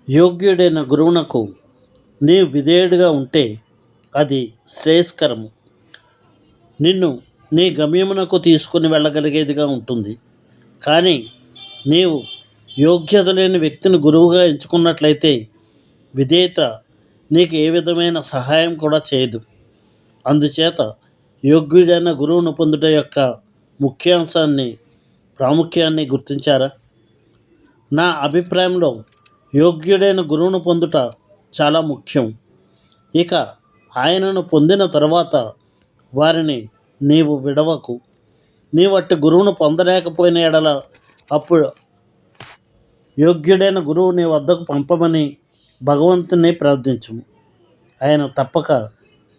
యోగ్యుడైన గురువునకు నీవు విధేయుడిగా ఉంటే అది శ్రేయస్కరము. నిన్ను నీ గమ్యమునకు తీసుకుని వెళ్ళగలిగేదిగా ఉంటుంది. కానీ నీవు యోగ్యత లేని వ్యక్తిని గురువుగా ఎంచుకున్నట్లయితే విధేయత నీకు ఏ విధమైన సహాయం కూడా చేయదు. అందుచేత యోగ్యుడైన గురువును పొందుట యొక్క ముఖ్యాంశాన్ని ప్రాముఖ్యాన్ని గుర్తించారా? నా అభిప్రాయంలో యోగ్యుడైన గురువును పొందుట చాలా ముఖ్యం. ఇక ఆయనను పొందిన తర్వాత వారిని నీవు విడవకు. నీవు అట్టి గురువును పొందలేకపోయిన ఎడల అప్పుడు యోగ్యుడైన గురువు నీ వద్దకు పంపమని భగవంతుని ప్రార్థించుము. ఆయన తప్పక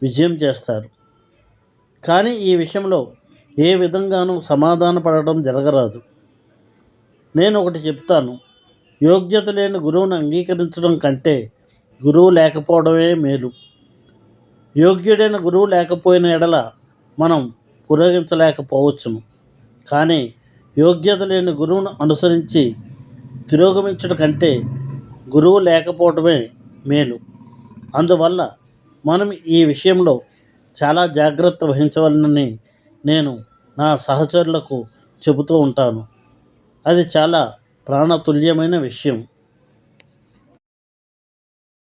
విజయం చేస్తారు. కానీ ఈ విషయంలో ఏ విధంగానూ సమాధాన పడడం జరగరాదు. నేను ఒకటి చెప్తాను, యోగ్యత లేని గురువును అంగీకరించడం కంటే గురువు లేకపోవడమే మేలు. యోగ్యుడైన గురువు లేకపోయిన ఎడల మనం పురోగమించలేకపోవచ్చును. కానీ యోగ్యత లేని గురువును అనుసరించి తిరోగమించడం కంటే గురువు లేకపోవడమే మేలు. అందువల్ల మనం ఈ విషయంలో చాలా జాగ్రత్త వహించవలనని నేను నా సహచరులకు చెబుతూ ఉంటాను. అది చాలా ప్రాణతుల్యమైన విషయం.